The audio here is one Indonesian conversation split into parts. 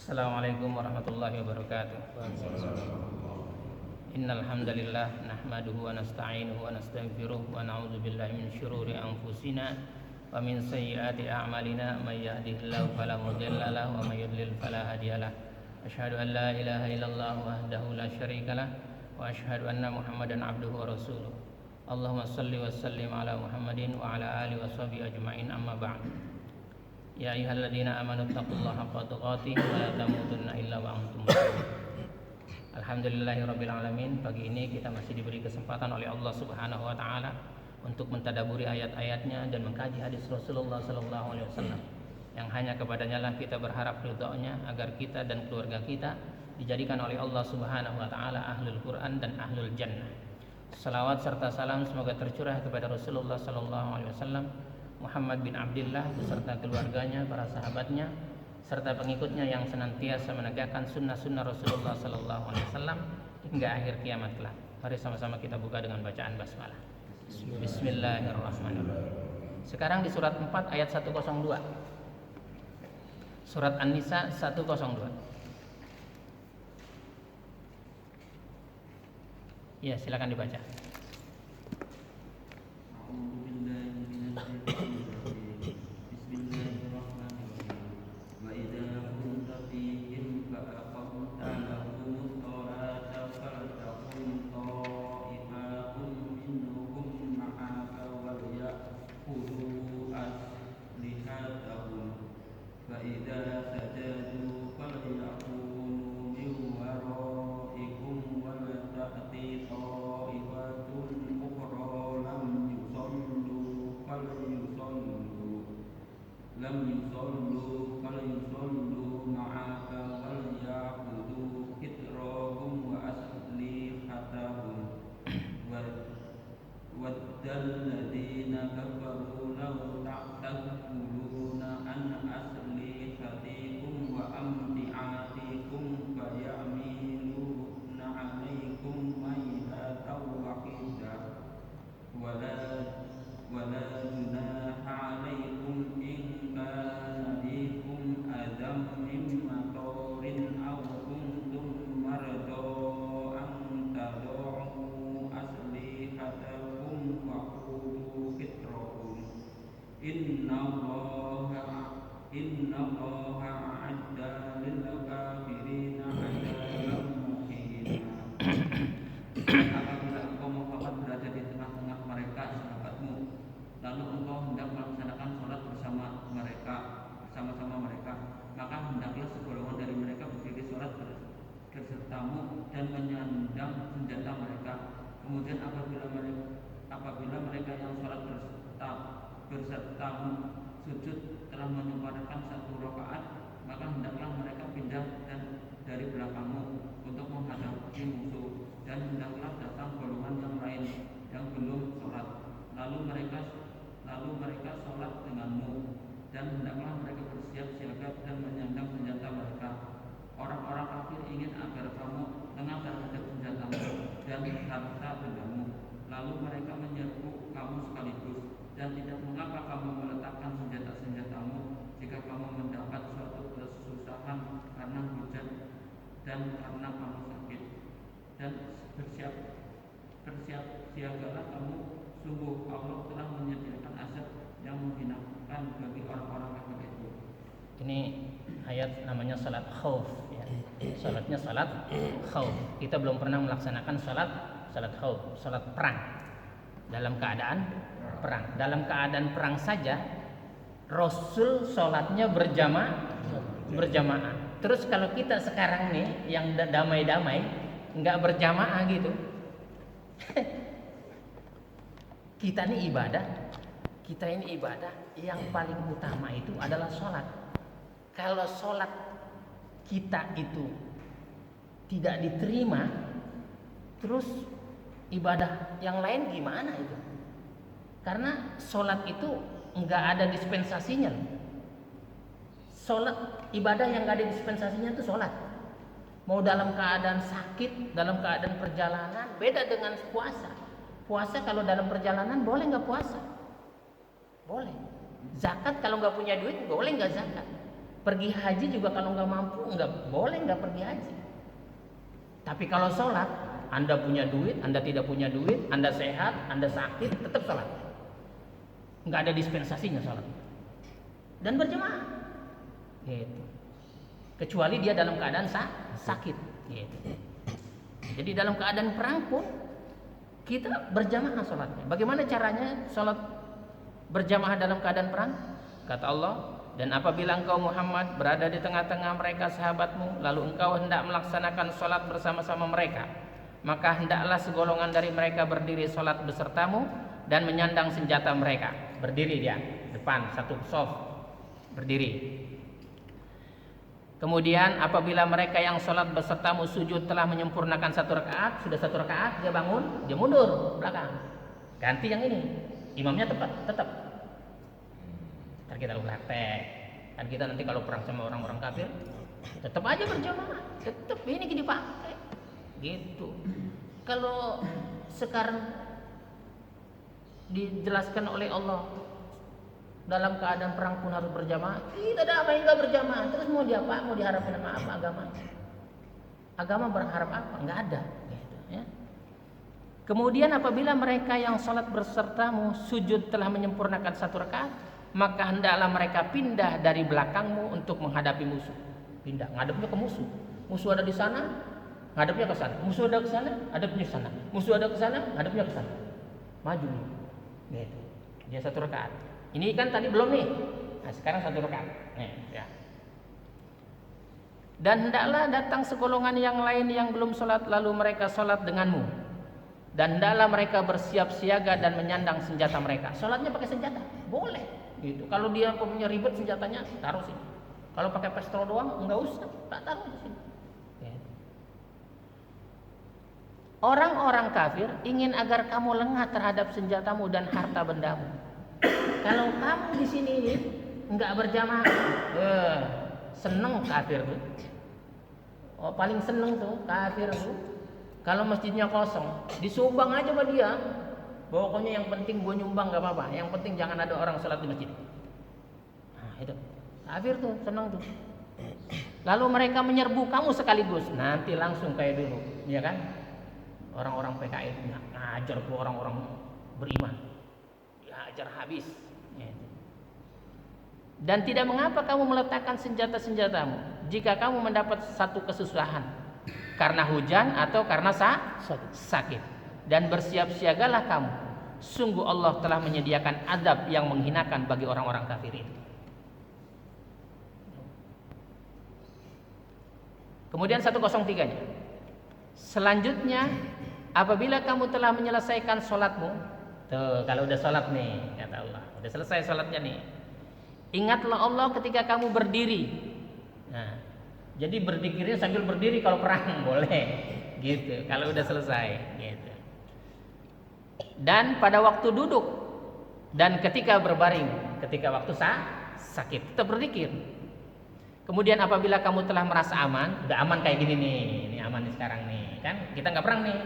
Assalamualaikum warahmatullahi wabarakatuh. Innal hamdalillah nahmaduhu wa nasta'inuhu wa nastaghfiruh wa na'udzu billahi min syururi anfusina wa min sayyiati a'malina may yahdihillahu fala mudilla lahu wa may yudlil fala hadiyalah. Asyhadu an la ilaha illallah wahdahu la syarikalah wa asyhadu anna Muhammadan abduhu wa rasuluh. Allahumma shalli wa sallim ala Muhammadin wa ala alihi wa sahbihi ajma'in, amma ba'd. Ya ayyuhalladzina amanu taqullaha haqqa tuqatih wa la tamutunna illa wa antum muslimun. Alhamdulillahirabbil alamin. Pagi ini kita masih diberi kesempatan oleh Allah Subhanahu wa taala untuk mentadaburi ayat-ayatnya dan mengkaji hadis Rasulullah sallallahu alaihi wasallam. Yang hanya kepadanya lah kita berharap ridhonya agar kita dan keluarga kita dijadikan oleh Allah Subhanahu wa taala ahlul Quran dan ahlul jannah. Salawat serta salam semoga tercurah kepada Rasulullah sallallahu alaihi wasallam, Muhammad bin Abdullah beserta keluarganya, para sahabatnya, serta pengikutnya yang senantiasa menegakkan sunnah-sunnah Rasulullah sallallahu alaihi wasallam hingga akhir kiamat kelak. Mari sama-sama kita buka dengan bacaan basmalah. Bismillahirrahmanirrahim. Sekarang di surat 4 ayat 102. Surat An-Nisa 102. Ya, silakan dibaca. Sujud telah menyempurnakan satu rakaat, maka hendaklah mereka pindah dan dari belakangmu untuk menghadapi musuh, dan hendaklah datang golongan yang lain yang belum sholat, lalu mereka sholat denganmu, dan hendaklah mereka bersiap siaga dan menyandang senjata mereka. Orang-orang kafir ingin agar kamu tengah terhadap senjatamu dan harta bendamu, lalu mereka menyerbu kamu sekaligus. Dan tidak mengapa kamu meletakkan senjata-senjatamu jika kamu mendapat suatu kesusahan karena hujan dan karena kamu sakit. Dan bersiap siagalah kamu, sungguh Allah telah menyediakan azab yang menghinakan bagi orang-orang kafir itu. Ini ayat namanya salat khauf ya. Salatnya salat khauf. Kita belum pernah melaksanakan salat khauf, salat perang. Dalam keadaan perang. Dalam keadaan perang saja Rasul sholatnya berjamaah. Terus kalau kita sekarang nih yang damai-damai nggak berjamaah gitu, kita ini ibadah yang paling utama itu adalah sholat. Kalau sholat kita itu tidak diterima, terus ibadah yang lain gimana itu? Karena sholat itu nggak ada dispensasinya. Sholat ibadah yang nggak ada dispensasinya itu sholat. Mau dalam keadaan sakit, dalam keadaan perjalanan, beda dengan puasa. Puasa kalau dalam perjalanan boleh nggak puasa? Boleh. Zakat kalau nggak punya duit boleh nggak zakat? Pergi haji juga kalau nggak mampu nggak boleh nggak pergi haji. Tapi kalau sholat, Anda punya duit, Anda tidak punya duit, Anda sehat, Anda sakit, tetap sholat. Nggak ada dispensasinya sholat. Dan berjamaah. Gitu. Kecuali dia dalam keadaan sakit. Gitu. Jadi dalam keadaan perang pun kita berjamaah sholatnya. Bagaimana caranya sholat berjamaah dalam keadaan perang? Kata Allah, dan apabila engkau Muhammad berada di tengah-tengah mereka sahabatmu, lalu engkau hendak melaksanakan sholat bersama-sama mereka, maka hendaklah segolongan dari mereka berdiri sholat besertamu dan menyandang senjata mereka. Berdiri dia depan satu shaf, berdiri. Kemudian apabila mereka yang sholat besertamu sujud telah menyempurnakan satu rakaat, sudah satu rakaat dia bangun, dia mundur belakang, ganti yang ini, imamnya tetap. Ntar kita praktek. Kan kita nanti kalau perang sama orang-orang kafir, tetap aja berjamaah, tetap ini dipakai. Gitu. Kalau sekarang dijelaskan oleh Allah dalam keadaan perang pun harus berjamaah, kita ada apa yang nggak berjamaah? Terus mau diapa? Mau diharapkan sama apa agama? Agama berharap apa? Nggak ada. Gitu, ya. Kemudian apabila mereka yang sholat bersertamu sujud telah menyempurnakan satu rakaat, maka hendaklah mereka pindah dari belakangmu untuk menghadapi musuh. Pindah, ngadepnya ke musuh. Musuh ada di sana, ngadepnya ke sana. Musuh ada ke sana, ngadepnya ke sana. Musuh ada ke sana, ngadepnya ke sana. Maju nih. Gitu. Dia satu rakaat. Ini kan tadi belum nih. Nah, sekarang satu rakaat. Nih, ya. Dan hendaklah datang segolongan yang lain yang belum sholat lalu mereka sholat denganmu. Dan hendaklah mereka bersiap siaga dan menyandang senjata mereka. Sholatnya pakai senjata, boleh. Gitu. Kalau dia punya ribet senjatanya, taruh sini. Kalau pakai pistol doang, enggak usah, tak taruh di sini. Ya. Orang-orang kafir ingin agar kamu lengah terhadap senjatamu dan harta bendamu. Kalau kamu di sini ini enggak berjamaah, seneng kafir tuh. Oh, paling seneng tuh kafir tuh. Kalau masjidnya kosong, disumbang aja sama dia. Pokoknya yang penting gue nyumbang gak apa-apa. Yang penting jangan ada orang sholat di masjid. Nah itu kafir tuh, senang tuh. Lalu mereka menyerbu kamu sekaligus. Nanti langsung kayak dulu, ya kan? Orang-orang PKI ngajar tuh orang-orang beriman, dihajar habis. Dan tidak mengapa kamu meletakkan senjata-senjatamu jika kamu mendapat satu kesusahan karena hujan atau karena sakit. Dan bersiap-siagalah kamu. Sungguh Allah telah menyediakan azab yang menghinakan bagi orang-orang kafir itu. Kemudian 103-nya. Selanjutnya, apabila kamu telah menyelesaikan sholatmu, tuh kalau udah sholat nih, kata Allah, udah selesai sholatnya nih, ingatlah Allah ketika kamu berdiri. Nah, jadi berzikirnya sambil berdiri kalau perang boleh, gitu. Kalau udah selesai, gitu. Dan pada waktu duduk dan ketika berbaring, ketika waktu sakit, tetap berzikir. Kemudian apabila kamu telah merasa aman, udah aman kayak gini nih, ini aman nih sekarang nih, kan kita nggak perang nih.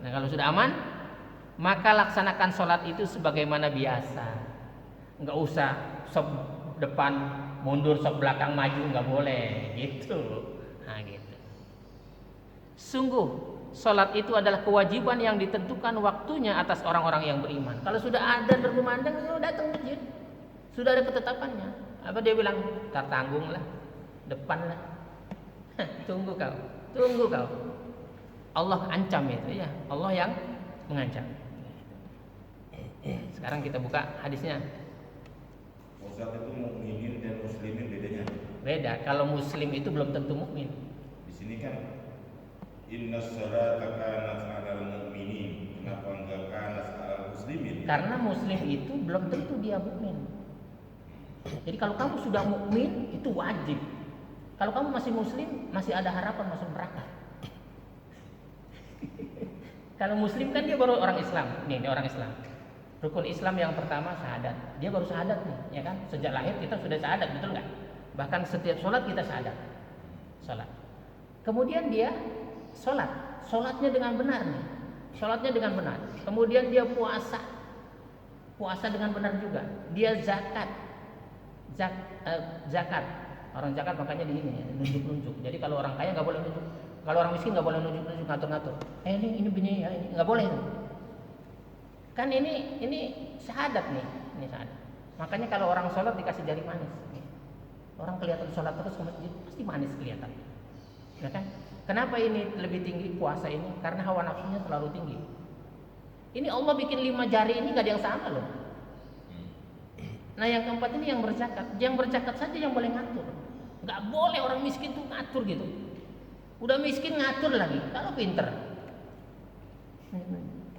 Nah kalau sudah aman, maka laksanakan sholat itu sebagaimana biasa. Nggak usah sop depan mundur, sop belakang maju, nggak boleh, gitu. Nah gitu. Sungguh sholat itu adalah kewajiban yang ditentukan waktunya atas orang-orang yang beriman. Kalau sudah adzan berkumandang, lu datang masjid. Sudah ada ketetapannya. Apa dia bilang? Tak tanggung lah, depan lah. Tunggu kau. Allah ancam itu ya. Allah yang mengancam. Sekarang kita buka hadisnya. Ustaz, itu mukminin dan muslimin bedanya? Beda. Kalau muslim itu belum tentu mukmin. Di sini kan inna sholata kanat 'alal mu'minin. Kenapa enggak kanat 'alal muslimin? Karena muslim itu belum tentu dia mukmin. Jadi kalau kamu sudah mukmin itu wajib. Kalau kamu masih muslim, masih ada harapan masuk neraka. Kalau muslim kan dia baru orang Islam. Nih, dia orang Islam. Rukun Islam yang pertama syahadat. Dia baru syahadat nih, ya kan? Sejak lahir kita sudah syahadat, betul nggak? Bahkan setiap sholat kita syahadat. Sholat. Kemudian dia sholatnya dengan benar nih. Sholatnya dengan benar. Kemudian dia puasa dengan benar juga. Dia zakat. Orang zakat makanya di ini nunjuk-nunjuk. Jadi kalau orang kaya nggak boleh nunjuk. Kalau orang miskin nggak boleh nunjuk-nunjuk, ngatur-ngatur. Ini begini ya, ini nggak boleh. Kan ini syahadat nih, ini syahadat. Makanya kalau orang sholat dikasih jari manis. Orang kelihatan sholat terus ke masjid pasti manis kelihatan. Ya kan? Kenapa ini lebih tinggi puasa ini? Karena hawa nafsunya terlalu tinggi. Ini Allah bikin 5 jari ini gak ada yang sama loh. Nah yang keempat ini yang berzakat. Yang berzakat saja yang boleh ngatur. Gak boleh orang miskin tuh ngatur gitu. Udah miskin ngatur lagi. Kalau pinter.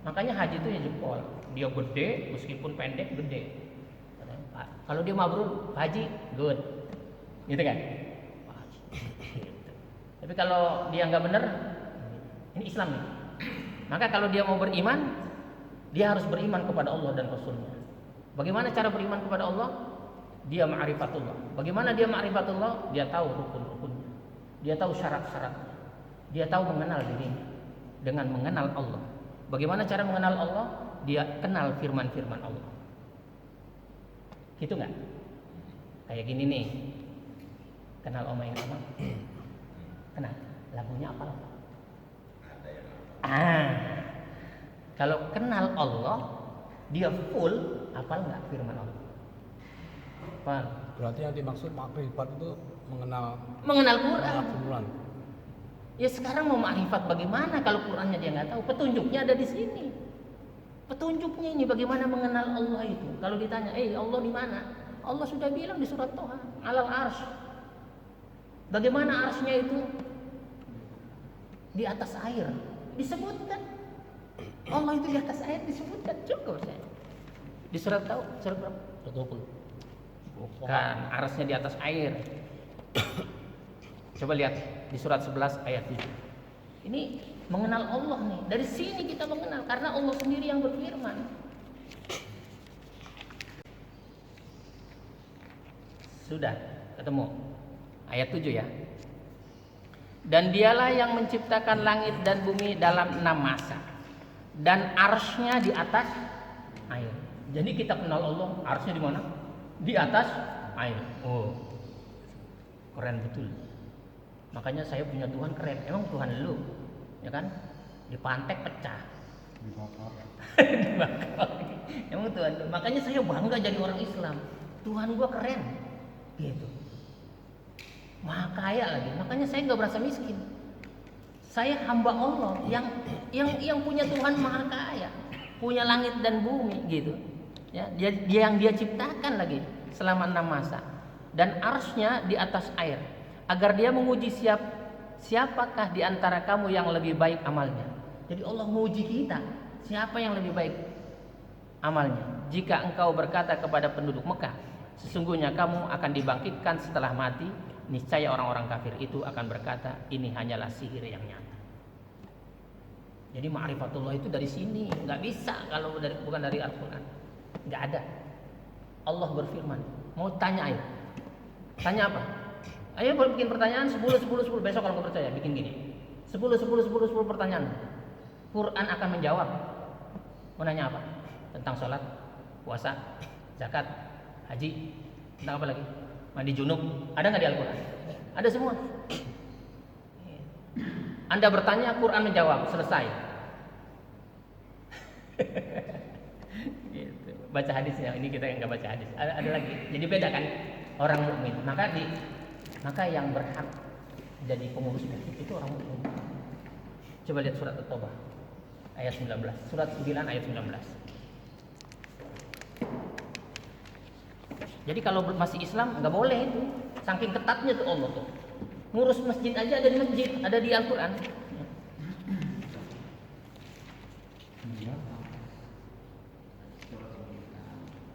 Makanya haji itu ya jempol. Dia gede meskipun pendek gede. Kalau dia mabrur haji good. Gitu kan? Tapi kalau dia nggak benar, ini Islam nih. Maka kalau dia mau beriman, dia harus beriman kepada Allah dan Rasulnya. Bagaimana cara beriman kepada Allah? Dia ma'rifatullah. Bagaimana dia ma'rifatullah? Dia tahu rukun-rukunnya. Dia tahu syarat-syaratnya. Dia tahu mengenal dirinya dengan mengenal Allah. Bagaimana cara mengenal Allah? Dia kenal firman-firman Allah. Gitu nggak? Kayak gini nih. Kenal Oma Irama? Kenal? Lagunya apa? Kalau kenal Allah, dia full hafal nggak firman Allah? Hafal. Berarti yang dimaksud makrifat itu mengenal Quran. Ya sekarang mau makrifat bagaimana kalau Qurannya dia nggak tahu? Petunjuknya ada di sini. Petunjuknya ini bagaimana mengenal Allah itu. Kalau ditanya, Allah di mana? Allah sudah bilang di surat Toha, alal arsy. Bagaimana arsy-nya itu? Di atas air. Disebutkan. Allah itu di atas air disebutkan. Cukup saya. Di surat tahu? Surat berapa? 20. Bukan, arsy-nya di atas air. Coba lihat di surat 11 ayat 7. Ini mengenal Allah nih. Dari sini kita mengenal karena Allah sendiri yang berfirman. Sudah ketemu ayat 7 ya. Dan dialah yang menciptakan langit dan bumi dalam 6 masa. Dan arsy-nya di atas air. Jadi kita kenal Allah, arsy-nya di mana? Di atas air. Oh. Keren betul. Makanya saya punya Tuhan keren. Emang Tuhan lu? Ya kan? Dipantek pecah. Dibakar. Emang Tuhan lu? Makanya saya bangga jadi orang Islam. Tuhan gua keren. Gitu. Maha kaya lagi. Makanya saya nggak berasa miskin. Saya hamba Allah yang punya Tuhan maha kaya, punya langit dan bumi gitu. Ya, dia yang dia ciptakan lagi selama 6 masa. Dan arsy-nya di atas air, agar dia menguji siapakah di antara kamu yang lebih baik amalnya. Jadi Allah menguji kita, siapa yang lebih baik amalnya. Jika engkau berkata kepada penduduk Mekah, sesungguhnya kamu akan dibangkitkan setelah mati, niscaya orang-orang kafir itu akan berkata, ini hanyalah sihir yang nyata. Jadi ma'rifatullah itu dari sini, nggak bisa kalau bukan dari Al-Quran, nggak ada. Allah berfirman, mau tanya ayo, tanya apa? Ayo bikin pertanyaan 10 besok kalau nggak percaya bikin gini, 10 pertanyaan. Quran akan menjawab. Mau nanya apa? Tentang sholat, puasa, zakat, haji, tentang apa lagi? Mandi junub, ada nggak di Al-Quran? Ada semua. Anda bertanya, Quran menjawab, selesai. Gitu. Baca hadisnya, ini kita yang nggak baca hadis. Ada lagi. Jadi beda kan orang mukmin. Maka yang berhak jadi pengurus masjid itu orang mukmin. Coba lihat surat At-Taubah ayat 19. Surat 9 ayat 19. Jadi kalau masih Islam nggak boleh itu. Saking ketatnya tuh Allah tuh. Ngurus masjid aja ada di masjid, ada di Al-Quran.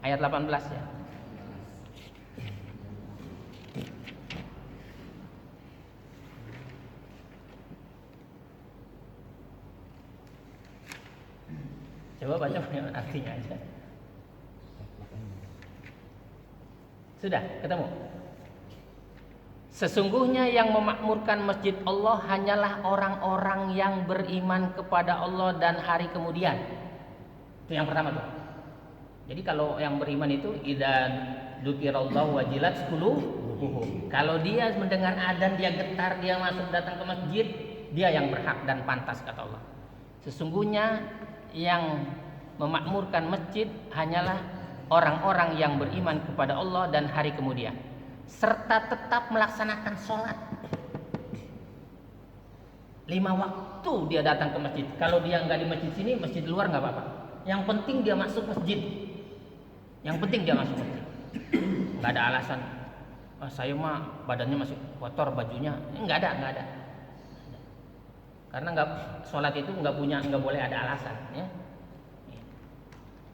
Ayat 18 ya. Coba baca artinya aja. Sudah ketemu. Sesungguhnya yang memakmurkan masjid Allah hanyalah orang-orang yang beriman kepada Allah dan hari kemudian. Itu yang pertama tuh. Jadi kalau yang beriman itu idza dzukirallahu wajilat qulubuhum. Kalau dia mendengar adzan dia getar, dia masuk datang ke masjid, dia yang berhak dan pantas kata Allah. Sesungguhnya yang memakmurkan masjid hanyalah orang-orang yang beriman kepada Allah dan hari kemudian, serta tetap melaksanakan sholat 5 waktu. Dia datang ke masjid. Kalau dia nggak di masjid sini, masjid luar nggak apa-apa. Yang penting dia masuk masjid. Yang penting dia masuk masjid. Nggak ada alasan. Saya mah badannya masih kotor, bajunya nggak ada. Karena sholat itu nggak boleh ada alasan. Ya.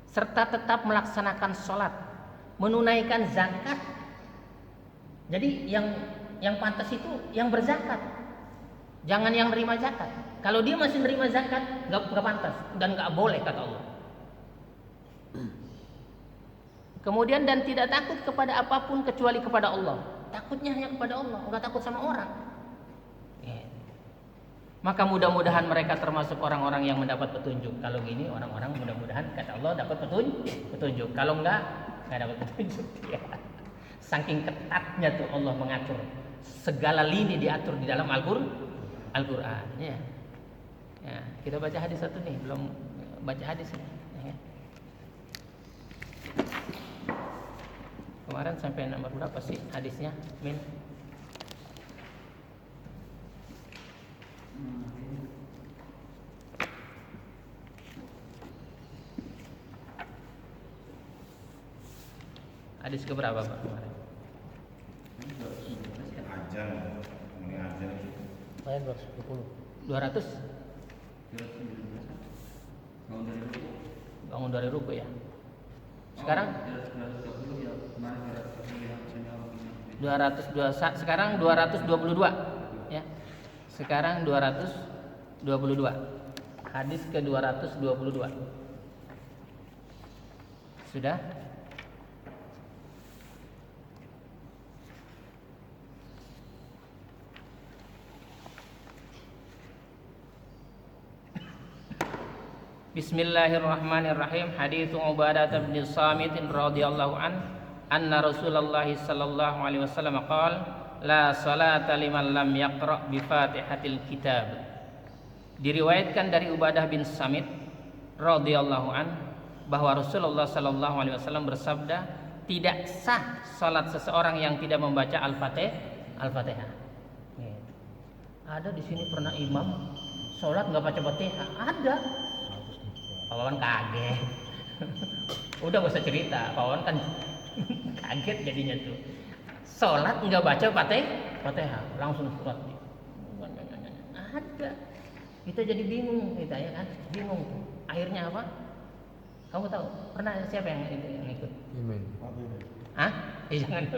Serta tetap melaksanakan sholat, menunaikan zakat. Jadi yang pantas itu yang berzakat, jangan yang nerima zakat. Kalau dia masih nerima zakat, nggak pantas dan nggak boleh kata Allah. Kemudian dan tidak takut kepada apapun kecuali kepada Allah. Takutnya hanya kepada Allah, nggak takut sama orang. Maka mudah-mudahan mereka termasuk orang-orang yang mendapat petunjuk. Kalau gini orang-orang mudah-mudahan kata Allah dapat petunjuk. Kalau enggak dapat petunjuk. Ya. Saking ketatnya tuh Allah mengatur. Segala lini diatur di dalam Al-Qur'an. Ya. Ya, kita baca hadis satu nih, belum baca hadis nih. Ya. Kemarin sampai nomor berapa sih hadisnya, Min? Hadis keberapa Pak kemarin? Ajan, ini ajan. Saya 220. 200? Bangun dari ruku ya. Sekarang 202, sekarang 222 ya. Sekarang 222. Hadis ke 222. Sudah? Bismillahirrahmanirrahim. Hadits Ubadah bin Samit radhiyallahu anna Rasulullah sallallahu alaihi wasallam qala la salata liman lam yaqra bi Fatihatil Kitab. Diriwayatkan dari Ubadah bin Samit radhiyallahu bahwa Rasulullah sallallahu alaihi wasallam bersabda, tidak sah salat seseorang yang tidak membaca Al-Fatihah. Ada di sini pernah imam salat enggak baca Fatihah? Ada. Pak Wawan kaget. Udah gak usah cerita, Pak Wawan kan kaget jadinya tuh. Sholat nggak baca Fatihah, langsung surat. Ada. Kita jadi bingung kita ya kan, bingung. Akhirnya apa? Kamu tahu? Pernah siapa yang ikut? Iman. Hah? Jangan.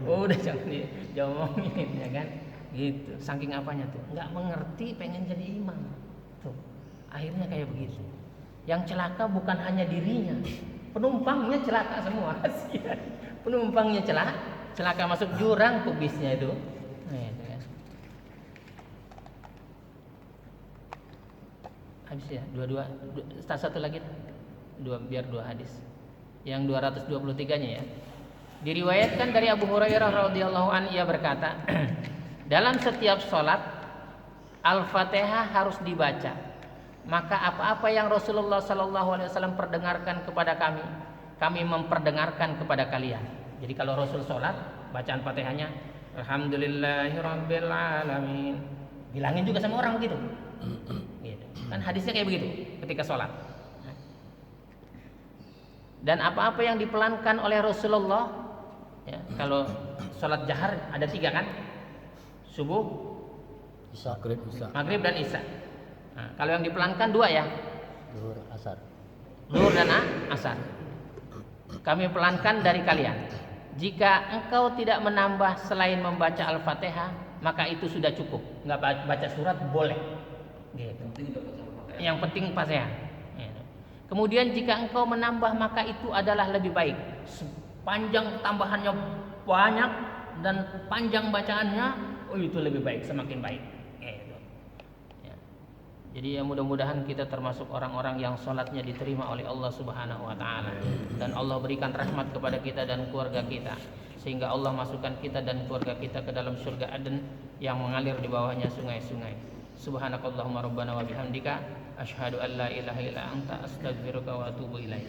Udah jangan ngomongin ya kan. Gitu. Saking apanya tuh? Nggak mengerti, pengen jadi imam. Tuh. Akhirnya kayak begitu. Yang celaka bukan hanya dirinya, penumpangnya celaka semua. Penumpangnya celaka masuk jurang tuh bisnya itu. Itu kan. Habis ya, dua. Satu lagi, biar dua hadis. Yang 223-nya ya. Diriwayatkan dari Abu Hurairah radhiyallahu anhu, ia berkata, dalam setiap sholat Al-Fatihah harus dibaca. Maka apa-apa yang Rasulullah sallallahu alaihi wasallam perdengarkan kepada kami memperdengarkan kepada kalian. Jadi kalau Rasul sholat, bacaan Fatihahnya Alhamdulillahirabbil alamin. Bilangin juga sama orang begitu. Gitu. Kan hadisnya kayak begitu ketika sholat. Dan apa-apa yang dipelankan oleh Rasulullah, ya, kalau sholat jahar ada 3 kan? Subuh, maghrib dan isya. Nah, kalau yang dipelankan 2 ya, Zuhur dan asar. Kami pelankan dari kalian. Jika engkau tidak menambah selain membaca Al-Fatihah, maka itu sudah cukup. Nggak baca surat boleh. Gitu. Yang penting Fatihah. Kemudian jika engkau menambah maka itu adalah lebih baik. Sepanjang tambahannya banyak dan panjang bacaannya, itu lebih baik, semakin baik. Jadi ya mudah-mudahan kita termasuk orang-orang yang sholatnya diterima oleh Allah Subhanahu wa taala, dan Allah berikan rahmat kepada kita dan keluarga kita, sehingga Allah masukkan kita dan keluarga kita ke dalam surga Aden yang mengalir di bawahnya sungai-sungai. Subhanakallahumma rabbana wa bihamdika asyhadu an la ilaha illa anta astaghfiruka wa atubu ilaik.